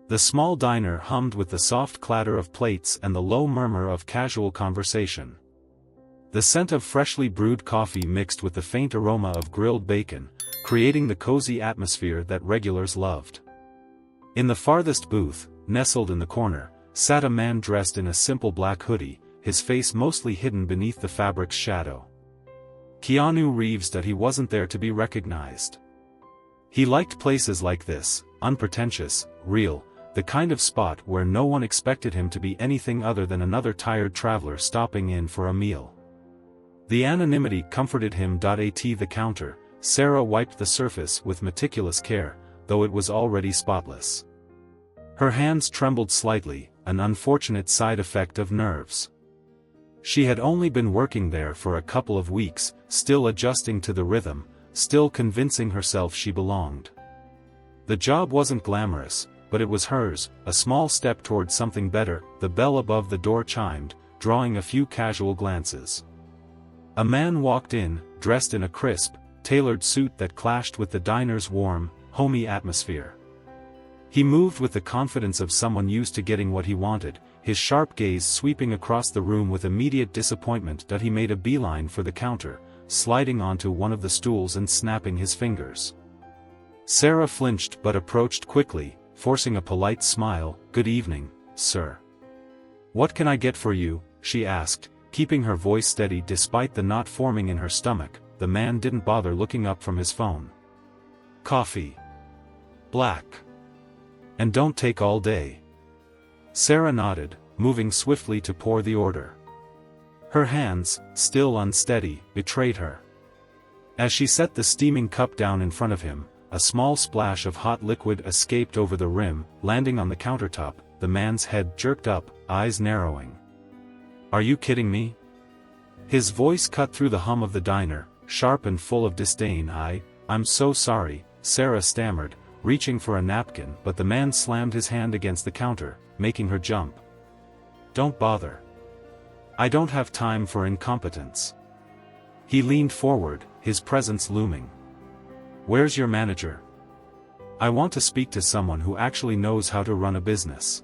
The small diner hummed with the soft clatter of plates and the low murmur of casual conversation. The scent of freshly brewed coffee mixed with the faint aroma of grilled bacon, creating the cozy atmosphere that regulars loved. In the farthest booth, nestled in the corner, sat a man dressed in a simple black hoodie, his face mostly hidden beneath the fabric's shadow. Keanu Reeves. That he wasn't there to be recognized. He liked places like this, unpretentious, real, the kind of spot where no one expected him to be anything other than another tired traveler stopping in for a meal. The anonymity comforted him. At the counter, Sarah wiped the surface with meticulous care, though it was already spotless. Her hands trembled slightly, an unfortunate side effect of nerves. She had only been working there for a couple of weeks, still adjusting to the rhythm, still convincing herself she belonged. The job wasn't glamorous, but it was hers, a small step toward something better. The bell above the door chimed, drawing a few casual glances. A man walked in, dressed in a crisp, tailored suit that clashed with the diner's warm, homey atmosphere. He moved with the confidence of someone used to getting what he wanted, his sharp gaze sweeping across the room with immediate disappointment. That he made a beeline for the counter, sliding onto one of the stools and snapping his fingers. Sarah flinched but approached quickly, forcing a polite smile. "Good evening, sir. What can I get for you?" she asked, keeping her voice steady despite the knot forming in her stomach. The man didn't bother looking up from his phone. "Coffee. Black. And don't take all day." Sarah nodded, moving swiftly to pour the order. Her hands, still unsteady, betrayed her. As she set the steaming cup down in front of him, a small splash of hot liquid escaped over the rim, landing on the countertop. The man's head jerked up, eyes narrowing. "Are you kidding me?" His voice cut through the hum of the diner, sharp and full of disdain. I'm so sorry," Sarah stammered, reaching for a napkin, but the man slammed his hand against the counter, making her jump. "Don't bother. I don't have time for incompetence." He leaned forward, his presence looming. "Where's your manager? I want to speak to someone who actually knows how to run a business."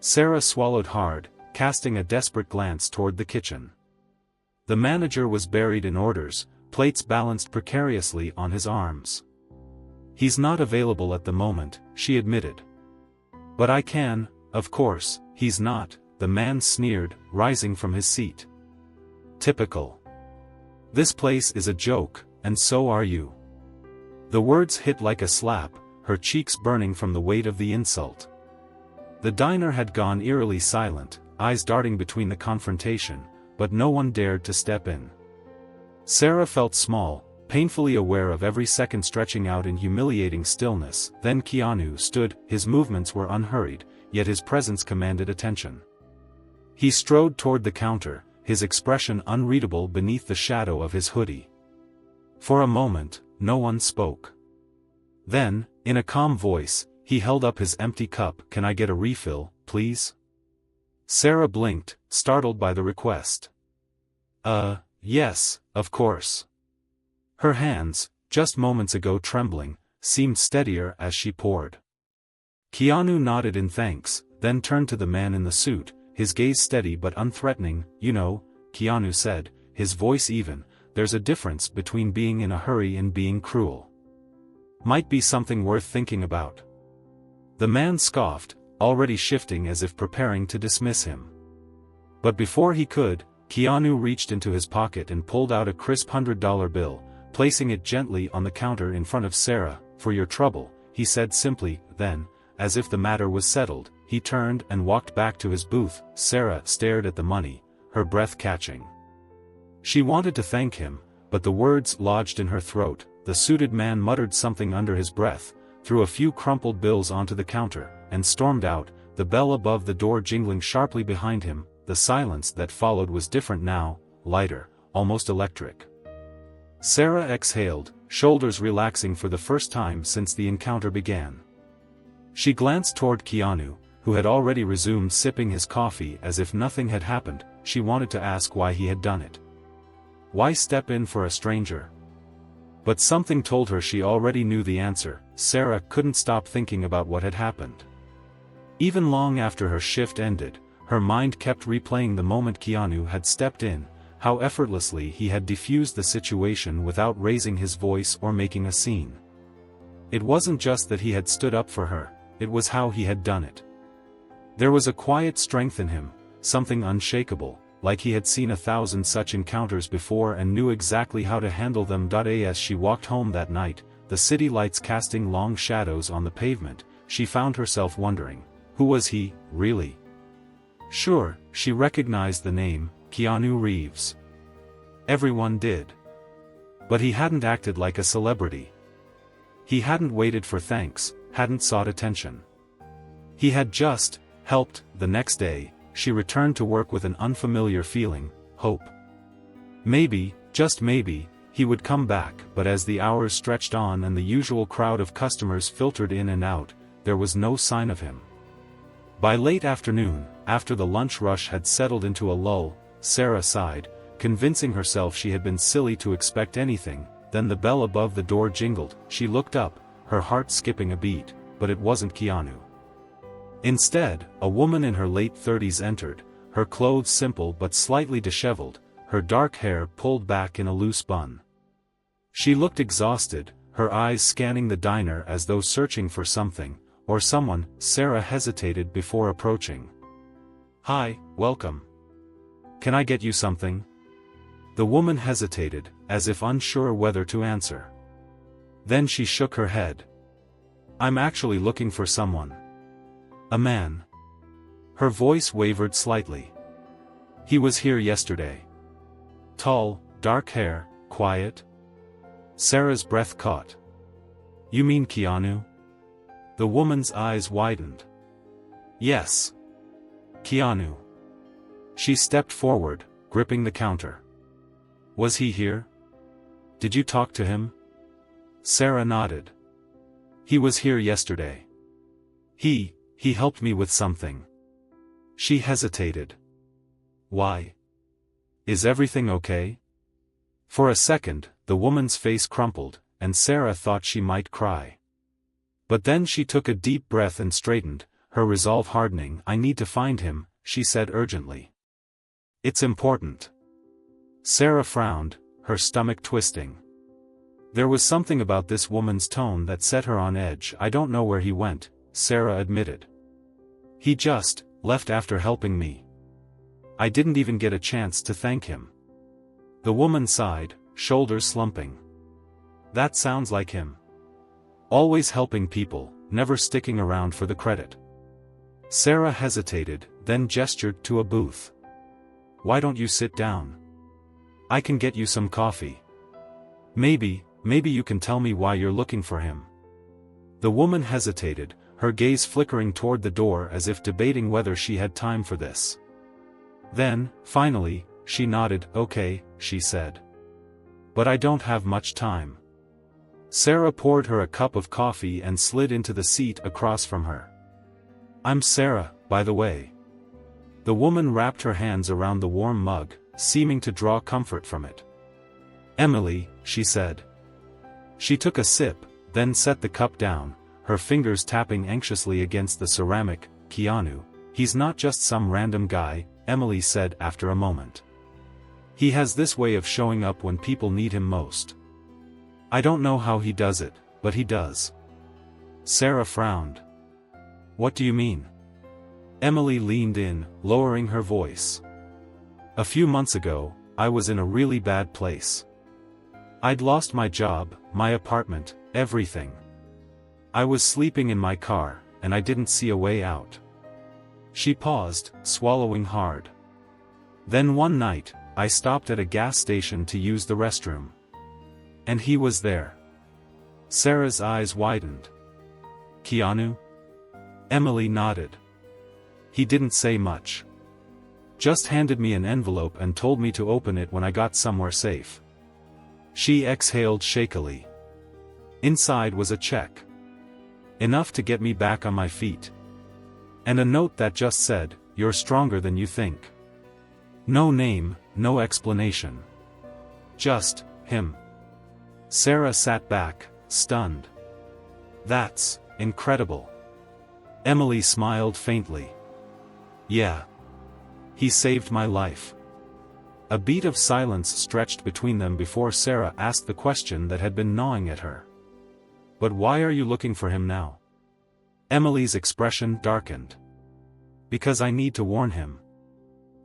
Sarah swallowed hard, casting a desperate glance toward the kitchen. The manager was buried in orders, plates balanced precariously on his arms. "He's not available at the moment," she admitted. "But I can, of course." "He's not," the man sneered, rising from his seat. "Typical. This place is a joke, and so are you." The words hit like a slap, her cheeks burning from the weight of the insult. The diner had gone eerily silent, eyes darting between the confrontation, but no one dared to step in. Sarah felt small, painfully aware of every second stretching out in humiliating stillness. Then Keanu stood, his movements were unhurried, yet his presence commanded attention. He strode toward the counter, his expression unreadable beneath the shadow of his hoodie. For a moment, no one spoke. Then, in a calm voice, he held up his empty cup. "Can I get a refill, please?" Sarah blinked, startled by the request. Yes, of course." Her hands, just moments ago trembling, seemed steadier as she poured. Keanu nodded in thanks, then turned to the man in the suit, his gaze steady but unthreatening. "You know," Keanu said, his voice even, "there's a difference between being in a hurry and being cruel. Might be something worth thinking about." The man scoffed, already shifting as if preparing to dismiss him. But before he could, Keanu reached into his pocket and pulled out a crisp $100 bill, placing it gently on the counter in front of Sarah. "For your trouble," he said simply. Then, as if the matter was settled, he turned and walked back to his booth. Sarah stared at the money, her breath catching. She wanted to thank him, but the words lodged in her throat. The suited man muttered something under his breath, threw a few crumpled bills onto the counter, and stormed out, the bell above the door jingling sharply behind him. The silence that followed was different now, lighter, almost electric. Sarah exhaled, shoulders relaxing for the first time since the encounter began. She glanced toward Keanu, who had already resumed sipping his coffee as if nothing had happened. She wanted to ask why he had done it. Why step in for a stranger? But something told her she already knew the answer. Sarah couldn't stop thinking about what had happened. Even long after her shift ended, her mind kept replaying the moment Keanu had stepped in, how effortlessly he had diffused the situation without raising his voice or making a scene. It wasn't just that he had stood up for her, it was how he had done it. There was a quiet strength in him, something unshakable, like he had seen 1,000 such encounters before and knew exactly how to handle them. As she walked home that night, the city lights casting long shadows on the pavement, she found herself wondering, who was he, really? Sure, she recognized the name, Keanu Reeves. Everyone did. But he hadn't acted like a celebrity. He hadn't waited for thanks, hadn't sought attention. He had just helped. The next day, she returned to work with an unfamiliar feeling, hope. Maybe, just maybe, he would come back. But as the hours stretched on and the usual crowd of customers filtered in and out, there was no sign of him. By late afternoon, after the lunch rush had settled into a lull, Sarah sighed, convincing herself she had been silly to expect anything. Then the bell above the door jingled. She looked up, her heart skipping a beat, but it wasn't Keanu. Instead, a woman in her late 30s entered, her clothes simple but slightly disheveled, her dark hair pulled back in a loose bun. She looked exhausted, her eyes scanning the diner as though searching for something, or someone. Sarah hesitated before approaching. "Hi, welcome. Can I get you something?" The woman hesitated, as if unsure whether to answer. Then she shook her head. "I'm actually looking for someone. A man." Her voice wavered slightly. "He was here yesterday. Tall, dark hair, quiet." Sarah's breath caught. "You mean Keanu?" The woman's eyes widened. "Yes. Keanu." She stepped forward, gripping the counter. "Was he here? Did you talk to him?" Sarah nodded. "He was here yesterday. He helped me with something." She hesitated. "Why? Is everything okay?" For a second, the woman's face crumpled, and Sarah thought she might cry. But then she took a deep breath and straightened, her resolve hardening. "I need to find him," she said urgently. "It's important." Sarah frowned, her stomach twisting. There was something about this woman's tone that set her on edge. "I don't know where he went," Sarah admitted. "He just left after helping me. I didn't even get a chance to thank him." The woman sighed, shoulders slumping. "That sounds like him. Always helping people, never sticking around for the credit." Sarah hesitated, then gestured to a booth. "Why don't you sit down? I can get you some coffee. Maybe you can tell me why you're looking for him." The woman hesitated, her gaze flickering toward the door as if debating whether she had time for this. Then, finally, she nodded. "Okay," she said. "But I don't have much time." Sarah poured her a cup of coffee and slid into the seat across from her. "I'm Sarah, by the way." The woman wrapped her hands around the warm mug, seeming to draw comfort from it. "Emily," she said. She took a sip, then set the cup down, her fingers tapping anxiously against the ceramic. "Keanu, he's not just some random guy," Emily said after a moment. "He has this way of showing up when people need him most. I don't know how he does it, but he does." Sarah frowned. "What do you mean?" Emily leaned in, lowering her voice. "A few months ago, I was in a really bad place. I'd lost my job, my apartment, everything. I was sleeping in my car, and I didn't see a way out." She paused, swallowing hard. "Then one night, I stopped at a gas station to use the restroom. And he was there." Sarah's eyes widened. "Keanu?" Emily nodded. "He didn't say much. Just handed me an envelope and told me to open it when I got somewhere safe." She exhaled shakily. Inside was a check. Enough to get me back on my feet. And a note that just said, "You're stronger than you think." No name, no explanation. Just, him. Sarah sat back, stunned. "That's incredible." Emily smiled faintly. Yeah. He saved my life. A beat of silence stretched between them before Sarah asked the question that had been gnawing at her. But why are you looking for him now? Emily's expression darkened. Because I need to warn him.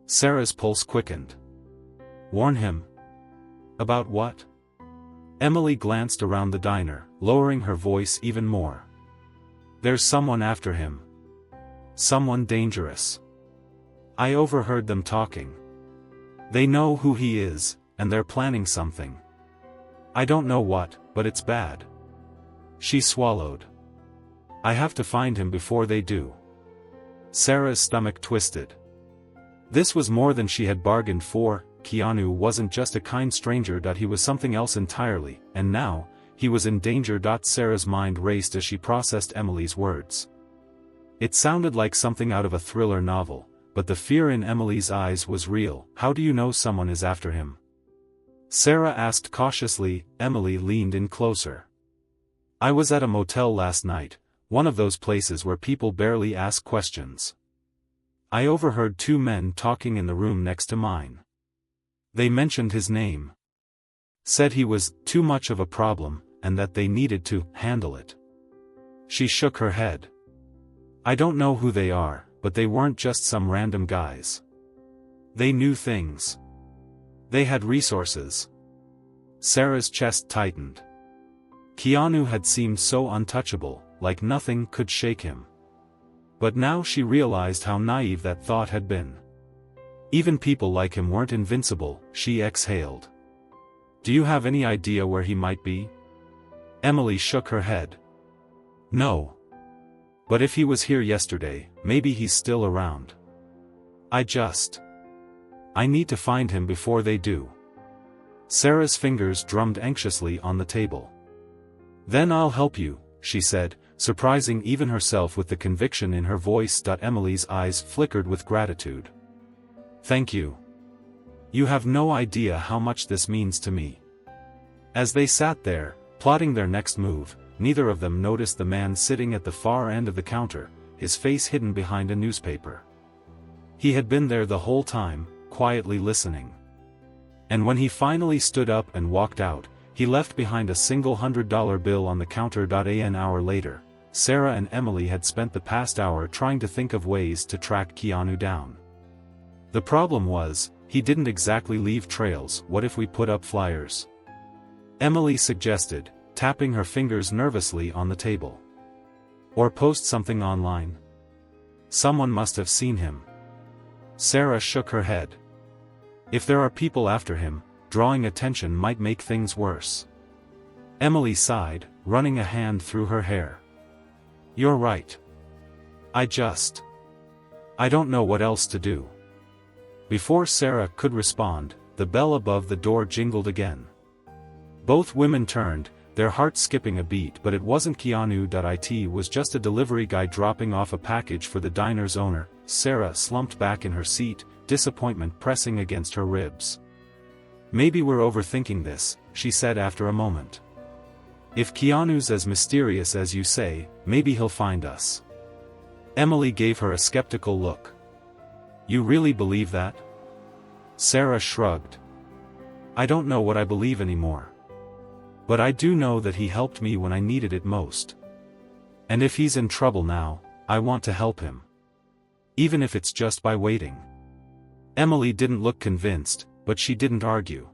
Sarah's pulse quickened. Warn him? About what? Emily glanced around the diner, lowering her voice even more. There's someone after him. Someone dangerous. I overheard them talking. They know who he is, and they're planning something. I don't know what, but it's bad. She swallowed. I have to find him before they do. Sarah's stomach twisted. This was more than she had bargained for. Keanu wasn't just a kind stranger. He was something else entirely, and now, he was in danger. Sarah's mind raced as she processed Emily's words. It sounded like something out of a thriller novel, but the fear in Emily's eyes was real. How do you know someone is after him? Sarah asked cautiously. Emily leaned in closer. I was at a motel last night, one of those places where people barely ask questions. I overheard two men talking in the room next to mine. They mentioned his name. Said he was too much of a problem, and that they needed to handle it. She shook her head. I don't know who they are, but they weren't just some random guys. They knew things. They had resources. Sarah's chest tightened. Keanu had seemed so untouchable, like nothing could shake him. But now she realized how naive that thought had been. Even people like him weren't invincible. She exhaled. Do you have any idea where he might be? Emily shook her head. No. But if he was here yesterday, maybe he's still around. I need to find him before they do. Sarah's fingers drummed anxiously on the table. Then I'll help you, she said, surprising even herself with the conviction in her voice. Emily's eyes flickered with gratitude. Thank you. You have no idea how much this means to me. As they sat there, plotting their next move, neither of them noticed the man sitting at the far end of the counter, his face hidden behind a newspaper. He had been there the whole time, quietly listening. And when he finally stood up and walked out, he left behind a single $100 bill on the counter. An hour later, Sarah and Emily had spent the past hour trying to think of ways to track Keanu down. The problem was, he didn't exactly leave trails. What if we put up flyers? Emily suggested, tapping her fingers nervously on the table. Or post something online. Someone must have seen him. Sarah shook her head. If there are people after him, drawing attention might make things worse. Emily sighed, running a hand through her hair. You're right. I don't know what else to do. Before Sarah could respond, the bell above the door jingled again. Both women turned, their hearts skipping a beat, but it wasn't Keanu. It was just a delivery guy dropping off a package for the diner's owner. Sarah slumped back in her seat, disappointment pressing against her ribs. Maybe we're overthinking this, she said after a moment. If Keanu's as mysterious as you say, maybe he'll find us. Emily gave her a skeptical look. You really believe that? Sarah shrugged. I don't know what I believe anymore. But I do know that he helped me when I needed it most. And if he's in trouble now, I want to help him. Even if it's just by waiting. Emily didn't look convinced, but she didn't argue.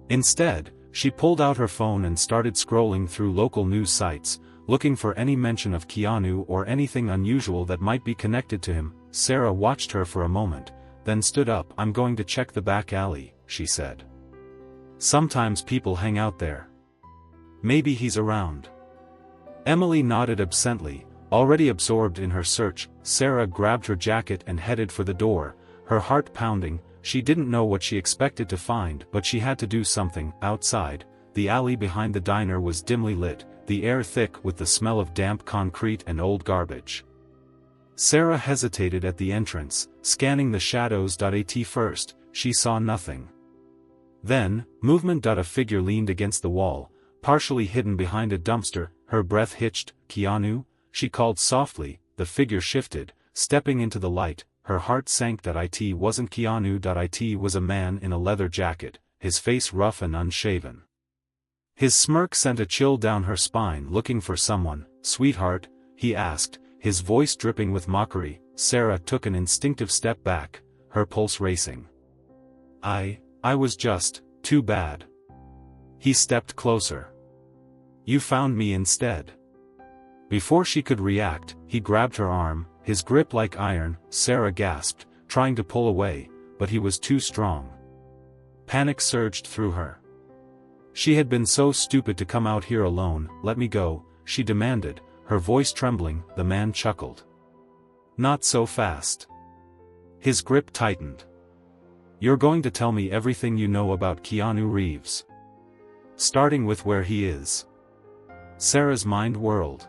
Instead, she pulled out her phone and started scrolling through local news sites, looking for any mention of Keanu or anything unusual that might be connected to him. Sarah watched her for a moment, then stood up. I'm going to check the back alley, she said. Sometimes people hang out there. Maybe he's around. Emily nodded absently, already absorbed in her search. Sarah grabbed her jacket and headed for the door, her heart pounding. She didn't know what she expected to find, but she had to do something. Outside, the alley behind the diner was dimly lit, the air thick with the smell of damp concrete and old garbage. Sarah hesitated at the entrance, scanning the shadows. At first, she saw nothing. Then, movement. A figure leaned against the wall, partially hidden behind a dumpster. Her breath hitched. Keanu? She called softly, the figure shifted, stepping into the light. Her heart sank that it wasn't Keanu. It was a man in a leather jacket, his face rough and unshaven. His smirk sent a chill down her spine. Looking for someone, sweetheart? He asked, his voice dripping with mockery. Sarah took an instinctive step back, her pulse racing. I was just, too bad. He stepped closer. You found me instead. Before she could react, he grabbed her arm, his grip like iron. Sarah gasped, trying to pull away, but he was too strong. Panic surged through her. She had been so stupid to come out here alone. Let me go, she demanded, her voice trembling. The man chuckled. Not so fast. His grip tightened. You're going to tell me everything you know about Keanu Reeves. Starting with where he is. Sarah's mind whirled.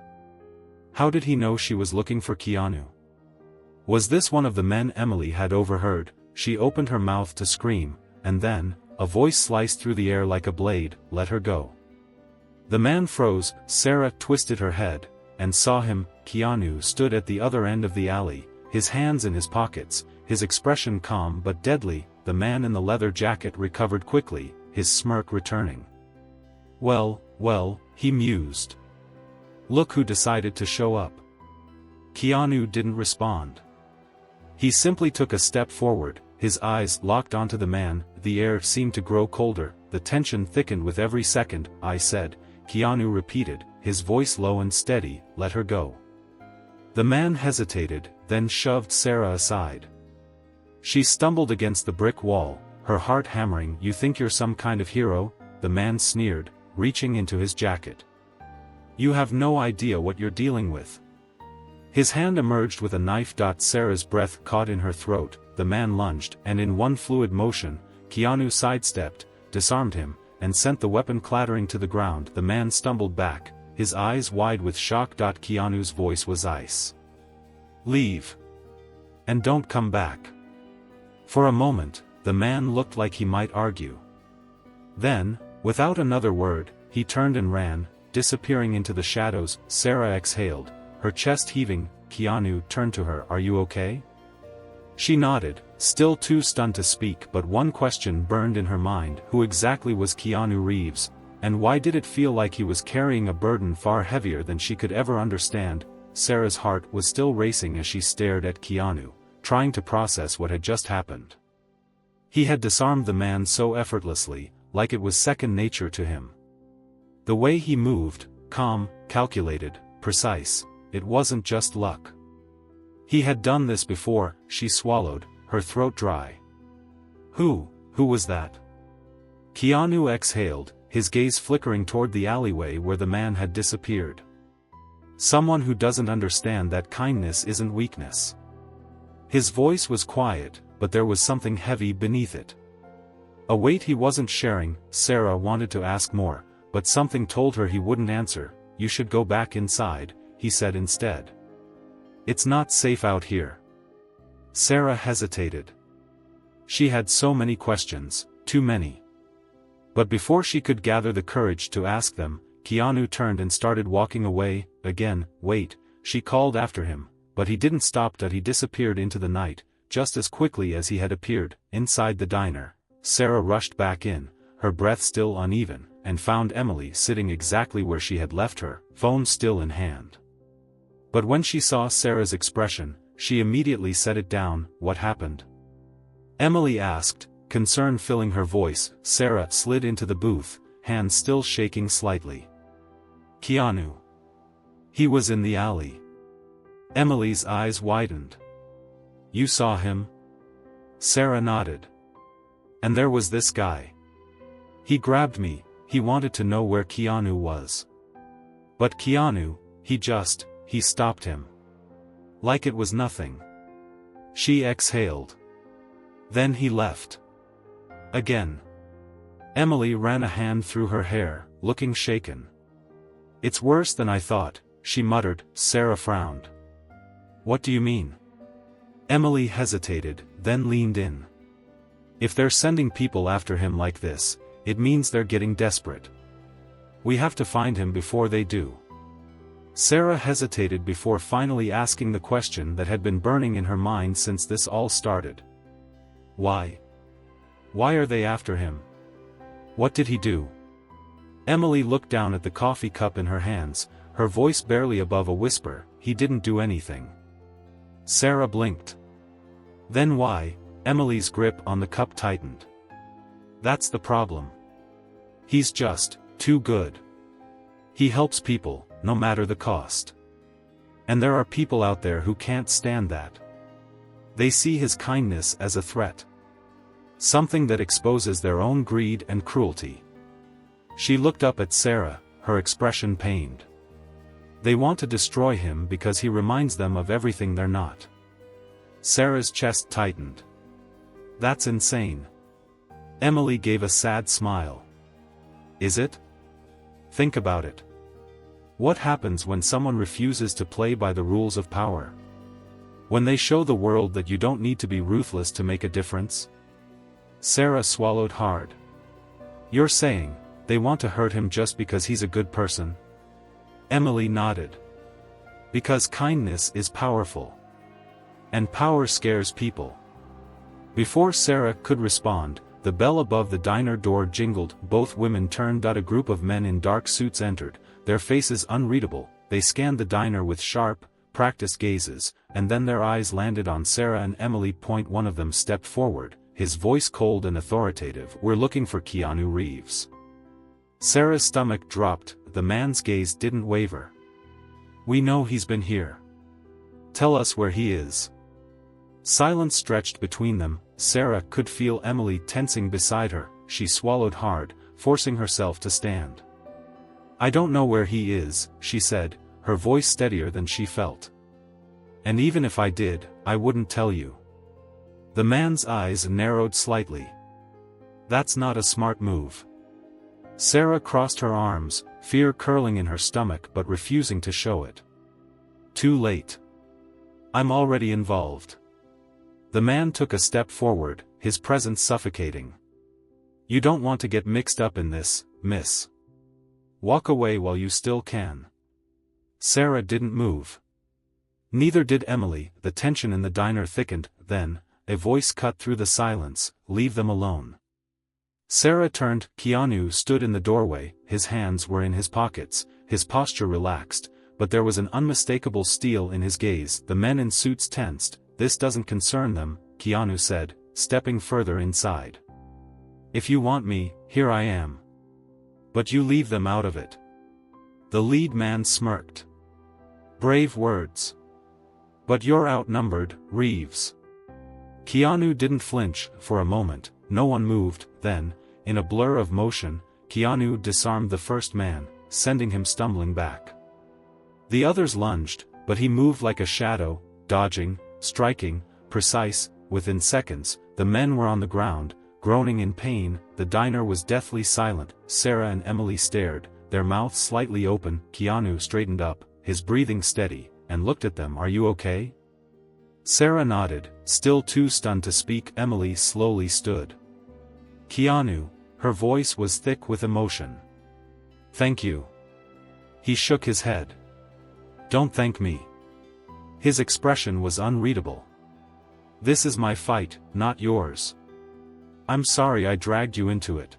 How did he know she was looking for Keanu? Was this one of the men Emily had overheard? She opened her mouth to scream, and then, a voice sliced through the air like a blade. Let her go. The man froze. Sarah twisted her head, and saw him. Keanu stood at the other end of the alley, his hands in his pockets, his expression calm but deadly. The man in the leather jacket recovered quickly, his smirk returning. Well, he mused. Look who decided to show up. Keanu didn't respond. He simply took a step forward, his eyes locked onto the man. The air seemed to grow colder, the tension thickened with every second. I said, Keanu repeated, his voice low and steady, let her go. The man hesitated, then shoved Sarah aside. She stumbled against the brick wall, her heart hammering. You think you're some kind of hero? The man sneered, reaching into his jacket. You have no idea what you're dealing with. His hand emerged with a knife. Sarah's breath caught in her throat. The man lunged, and in one fluid motion, Keanu sidestepped, disarmed him, and sent the weapon clattering to the ground. The man stumbled back, his eyes wide with shock. Keanu's voice was ice. Leave. And don't come back. For a moment, the man looked like he might argue. Then, without another word, he turned and ran, disappearing into the shadows. Sarah exhaled, her chest heaving. Keanu turned to her. Are you okay? She nodded, still too stunned to speak, but one question burned in her mind. Who exactly was Keanu Reeves, and why did it feel like he was carrying a burden far heavier than she could ever understand? Sarah's heart was still racing as she stared at Keanu, trying to process what had just happened. He had disarmed the man so effortlessly, like it was second nature to him. The way he moved, calm, calculated, precise, it wasn't just luck. He had done this before. She swallowed, her throat dry. Who was that? Keanu exhaled, his gaze flickering toward the alleyway where the man had disappeared. Someone who doesn't understand that kindness isn't weakness. His voice was quiet, but there was something heavy beneath it. A weight he wasn't sharing. Sarah wanted to ask more, but something told her he wouldn't answer. You should go back inside, he said instead. It's not safe out here. Sarah hesitated. She had so many questions, too many. But before she could gather the courage to ask them, Keanu turned and started walking away. Again, wait, she called after him, but he didn't stop. He disappeared into the night, just as quickly as he had appeared. Inside the diner, Sarah rushed back in, her breath still uneven, and found Emily sitting exactly where she had left her, phone still in hand. But when she saw Sarah's expression, she immediately set it down. What happened? Emily asked, concern filling her voice. Sarah slid into the booth, hands still shaking slightly. Keanu. He was in the alley. Emily's eyes widened. You saw him? Sarah nodded. And there was this guy. He grabbed me, he wanted to know where Keanu was. But Keanu, he stopped him. Like it was nothing. She exhaled. Then he left. Again. Emily ran a hand through her hair, looking shaken. It's worse than I thought, she muttered. Sarah frowned. What do you mean? Emily hesitated, then leaned in. If they're sending people after him like this, it means they're getting desperate. We have to find him before they do. Sarah hesitated before finally asking the question that had been burning in her mind since this all started. Why? Why are they after him? What did he do? Emily looked down at the coffee cup in her hands, her voice barely above a whisper. He didn't do anything. Sarah blinked. Then why? Emily's grip on the cup tightened. That's the problem. He's just too good. He helps people, no matter the cost. And there are people out there who can't stand that. They see his kindness as a threat. Something that exposes their own greed and cruelty. She looked up at Sarah, her expression pained. They want to destroy him because he reminds them of everything they're not. Sarah's chest tightened. That's insane. Emily gave a sad smile. Is it? Think about it. What happens when someone refuses to play by the rules of power? When they show the world that you don't need to be ruthless to make a difference? Sarah swallowed hard. You're saying, they want to hurt him just because he's a good person? Emily nodded. Because kindness is powerful. And power scares people. Before Sarah could respond, the bell above the diner door jingled. Both women turned. A group of men in dark suits entered, their faces unreadable. They scanned the diner with sharp, practiced gazes, and then their eyes landed on Sarah and Emily. One of them stepped forward, his voice cold and authoritative. We're looking for Keanu Reeves. Sarah's stomach dropped. The man's gaze didn't waver. We know he's been here. Tell us where he is. Silence stretched between them. Sarah could feel Emily tensing beside her. She swallowed hard, forcing herself to stand. I don't know where he is, she said, her voice steadier than she felt. And even if I did, I wouldn't tell you. The man's eyes narrowed slightly. That's not a smart move. Sarah crossed her arms, fear curling in her stomach but refusing to show it. Too late. I'm already involved. The man took a step forward, his presence suffocating. You don't want to get mixed up in this, miss. Walk away while you still can. Sarah didn't move. Neither did Emily. The tension in the diner thickened. Then, a voice cut through the silence, leave them alone. Sarah turned. Keanu stood in the doorway, his hands were in his pockets, his posture relaxed, but there was an unmistakable steel in his gaze. The men in suits tensed. This doesn't concern them, Keanu said, stepping further inside. If you want me, here I am. But you leave them out of it. The lead man smirked. Brave words. But you're outnumbered, Reeves. Keanu didn't flinch. For a moment, no one moved. Then, in a blur of motion, Keanu disarmed the first man, sending him stumbling back. The others lunged, but he moved like a shadow, dodging, striking, precise. Within seconds, the men were on the ground, groaning in pain. The diner was deathly silent. Sarah and Emily stared, their mouths slightly open. Keanu straightened up, his breathing steady, and looked at them. Are you okay? Sarah nodded, still too stunned to speak. Emily slowly stood. Keanu, her voice was thick with emotion. Thank you. He shook his head. Don't thank me. His expression was unreadable. This is my fight, not yours. I'm sorry I dragged you into it.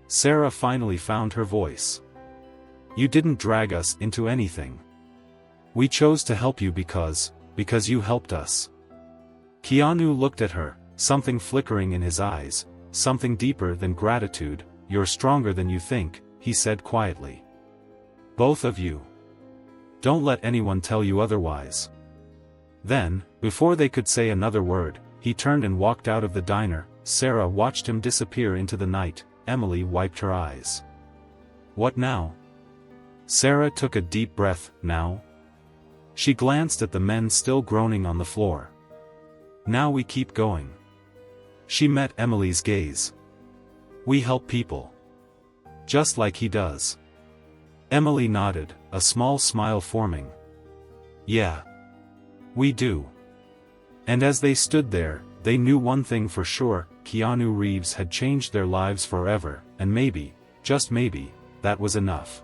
Sarah finally found her voice. You didn't drag us into anything. We chose to help you because you helped us. Keanu looked at her, something flickering in his eyes, something deeper than gratitude. You're stronger than you think, he said quietly. Both of you. Don't let anyone tell you otherwise. Then, before they could say another word, he turned and walked out of the diner. Sarah watched him disappear into the night. Emily wiped her eyes. What now? Sarah took a deep breath. Now? She glanced at the men still groaning on the floor. Now we keep going. She met Emily's gaze. We help people. Just like he does. Emily nodded, a small smile forming. Yeah. We do. And as they stood there, they knew one thing for sure, Keanu Reeves had changed their lives forever, and maybe, just maybe, that was enough.